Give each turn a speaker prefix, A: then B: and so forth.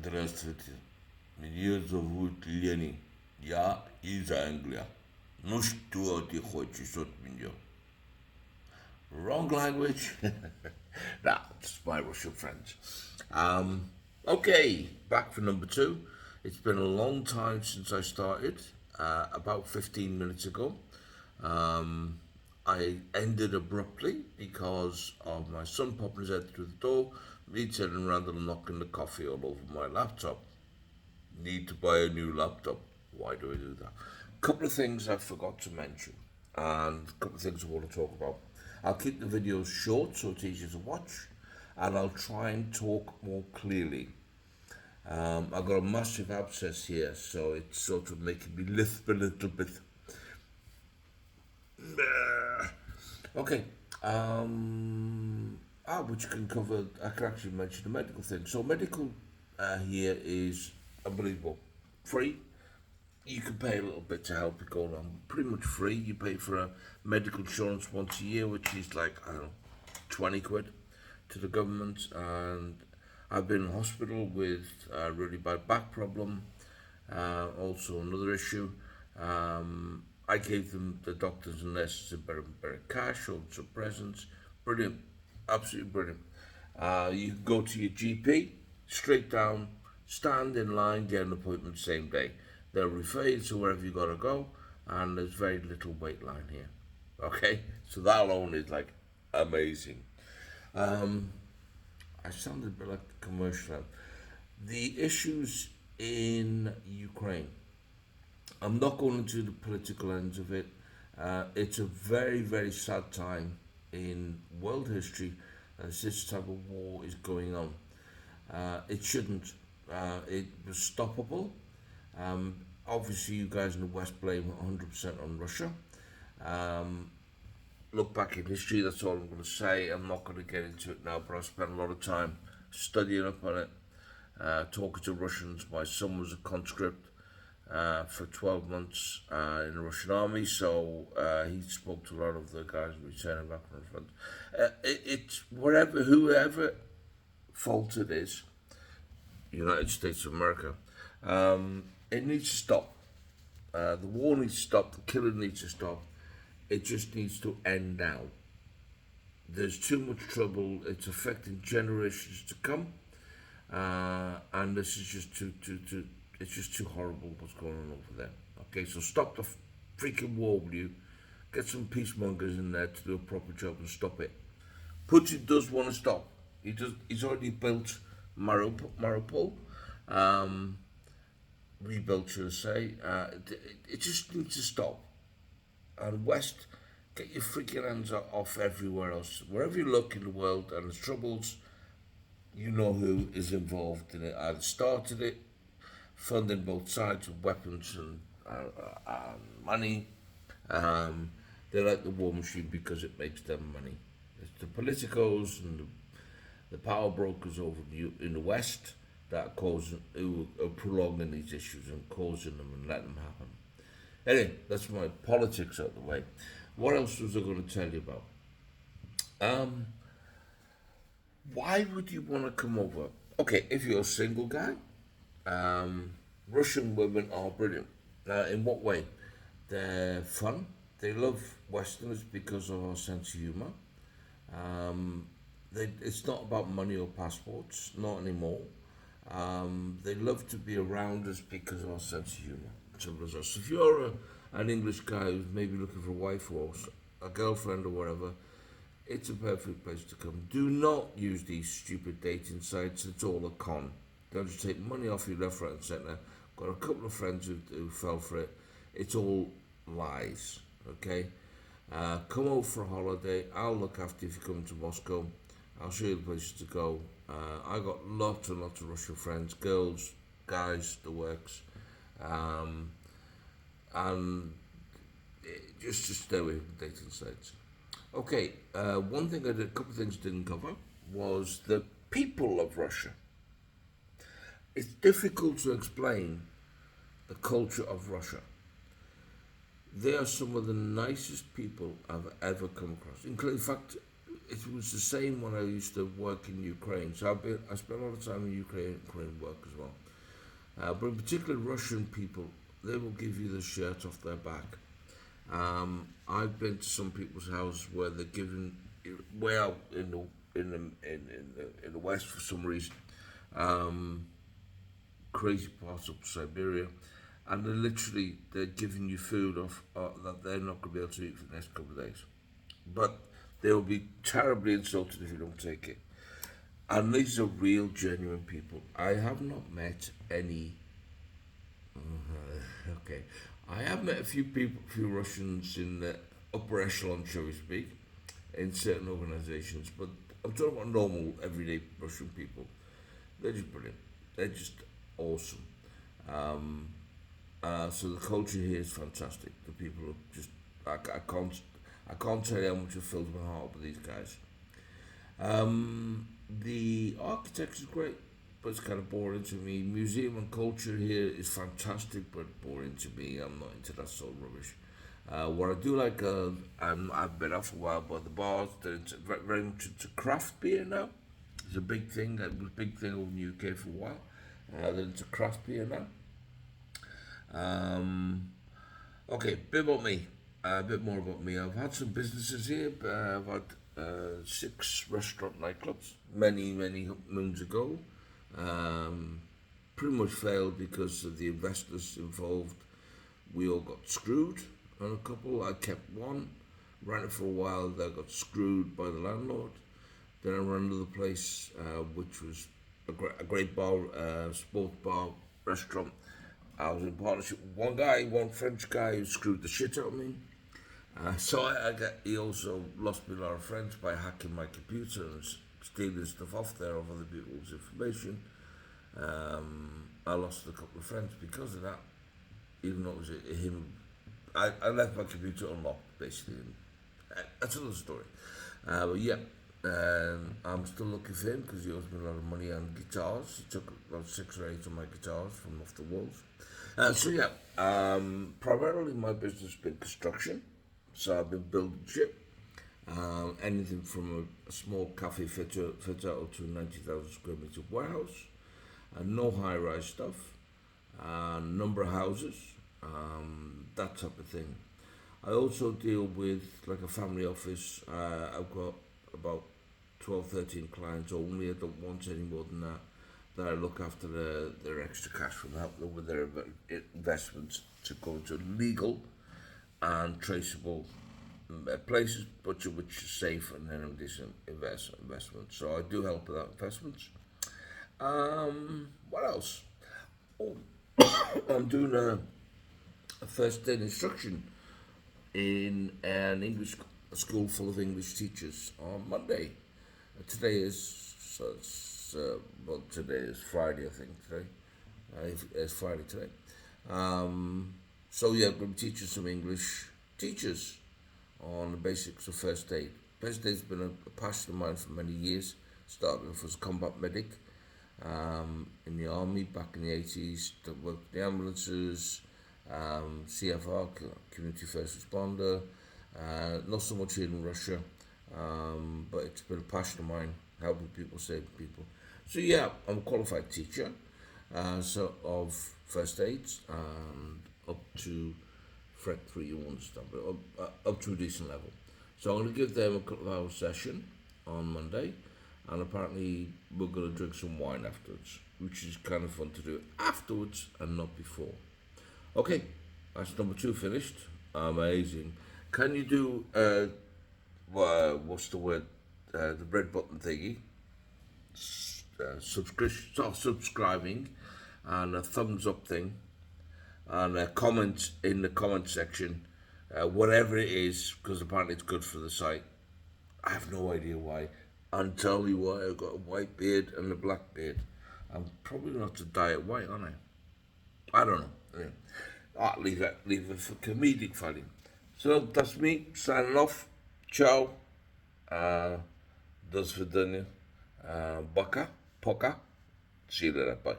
A: Здравствуйте. Меня зовут Ленин. Я из Англии. Ну что ты хочешь от меня? Wrong language. That's my Russian friends. Okay, back for number two. It's been a long time since I started, about 15 minutes ago. Um, I ended abruptly because of my son popping his head through the door, me turning around and knocking the coffee all over my laptop. Need to buy a new laptop. Why do I do that? A couple of things I forgot to mention, and a couple of things I want to talk about. I'll keep the videos short so it's easier to watch, and I'll try and talk more clearly. I've got a massive abscess here, so it's sort of making me lisp a little bit. Okay. Which can cover, I can actually mention the medical thing. So, medical here is unbelievable. Free. You can pay a little bit to help it go along. Pretty much free. You pay for a medical insurance once a year, which is like, I don't know, 20 quid to the government. And I've been in hospital with a really bad back problem, also another issue. I gave them, the doctors and nurses, a bit of cash or some presents. Brilliant, absolutely brilliant. You can go to your GP, straight down, stand in line, get an appointment same day. They'll refer you to wherever you gotta go, and there's very little wait line here. Okay, so that alone is like amazing. I sounded a bit like the commercial. The issues in Ukraine. I'm not going into the political ends of it. It's a very, very sad time in world history as this type of war is going on. It shouldn't. It was stoppable. Obviously, you guys in the West blame 100% on Russia. Um, Look back in history, that's all I'm going to say. I'm not going to get into it now, but I spent a lot of time studying up on it, talking to Russians. My son was a conscript for 12 months in the Russian army, so he spoke to a lot of the guys returning back from the front. It's wherever, whoever fault it is, United States of America, it needs to stop. The war needs to stop, the killing needs to stop. It just needs to end now. There's too much trouble. It's affecting generations to come, and this is just too. It's just too horrible what's going on over there. Okay, so stop the freaking war, will you? Get some peacemongers in there to do a proper job and stop it. Putin does want to stop. He's already built Mariupol, rebuilt, should I say. It just needs to stop. And West, get your freaking hands off everywhere else. Wherever you look in the world and there's troubles, you know who is involved in it. Either started it, funding both sides with weapons and money. They like the war machine because it makes them money. It's the politicos and the power brokers over in the West that who are prolonging these issues and causing them and letting them happen. Anyway, that's my politics out of the way. What else was I going to tell you about? Why would you want to come over? Okay, if you're a single guy, Russian women are brilliant. In what way? They're fun. They love Westerners because of our sense of humour. It's not about money or passports, not anymore. They love to be around us because of our sense of humour. So if you're an English guy who's maybe looking for a wife or a girlfriend or whatever, it's a perfect place to come. Do not use these stupid dating sites. It's all a con. They'll just take money off you left, right and centre. Got a couple of friends who fell for it. It's all lies, okay? Come over for a holiday. I'll look after you if you come to Moscow. I'll show you the places to go. I got lots and lots of Russian friends, girls, guys, the works. And just to stay away from dating sites. Okay, one thing I did, a couple of things I didn't cover was the people of Russia. It's difficult to explain the culture of Russia. They are some of the nicest people I've ever come across. In fact, it was the same when I used to work in Ukraine. So I spent a lot of time in Ukraine work as well. But in particular, Russian people, they will give you the shirt off their back. I've been to some people's houses where they're giving way out in the west for some reason, um, crazy parts of Siberia, and they're giving you food off that they're not going to be able to eat for the next couple of days. But they'll be terribly insulted if you don't take it. And these are real, genuine people. I have not met any. Okay, I have met a few people, few Russians in the upper echelon, shall we speak, in certain organisations. But I'm talking about normal, everyday Russian people. They're just brilliant. They're just awesome. Um, so the culture here is fantastic. The people are just I can't tell you how much it fills my heart with these guys. The architecture is great, but it's kind of boring to me. Museum and culture here is fantastic, but boring to me. I'm not into that sort of rubbish. What I do like, I've been off a while, but the bars, they're very much into craft beer now. It's a big thing. That was a big thing over in the UK for a while. They're into craft beer now. Okay, bit about me. A bit more about me. I've had some businesses here. I've had 6 restaurant nightclubs many moons ago. Pretty much failed because of the investors involved. We all got screwed on a couple. I kept one, ran it for a while. Then I got screwed by the landlord. Then I ran another place, which was a great bar, sports bar, restaurant. I was in partnership with one guy, one French guy who screwed the shit out of me. He also lost me a lot of friends by hacking my computer and stealing stuff off there of other people's information. I lost a couple of friends because of that, even though it was him. I left my computer unlocked, basically. And, that's another story. But yeah, I'm still looking for him because he owes me a lot of money on guitars. He took about 6 or 8 of my guitars from off the walls. Primarily my business has been construction. So I've been building shit. Anything from a small cafe fit out to a 90,000 square meter warehouse. No high rise stuff. Number of houses. That type of thing. I also deal with like a family office. I've got about 12, 13 clients only. I don't want any more than that. That I look after their extra cash from help them with their investments to go into legal and traceable places, but which is safe and then decent investment. So I do help with that investments. What else? Oh, I'm doing a first day instruction in an English school full of English teachers on Monday. Today is today is Friday, I think. It's Friday today. So yeah, I'm going to be teaching some English teachers on the basics of first aid. First aid's been a passion of mine for many years. Started off as a combat medic in the army back in the 80s. Worked in the ambulances, CFR, community first responder. Not so much here in Russia, but it's been a passion of mine, helping people, saving people. So yeah, I'm a qualified teacher, of first aids, up to Fret 3, you understand, but up to a decent level. So I'm going to give them a couple of hour session on Monday, and apparently we're going to drink some wine afterwards, which is kind of fun to do afterwards and not before. Okay, that's number 2 finished. Amazing. Can you do, what's the word, the red button thingy, subscribing, and a thumbs up thing, and a comment in the comment section, whatever it is, because apparently it's good for the site. I have no idea why. I'll tell you why. I've got a white beard and a black beard. I'm probably not to dye it white, aren't I? I don't know. Anyway, I'll leave it for comedic value. So that's me signing off. Ciao. Do svidania. Baka. Poka. See you later. Bye.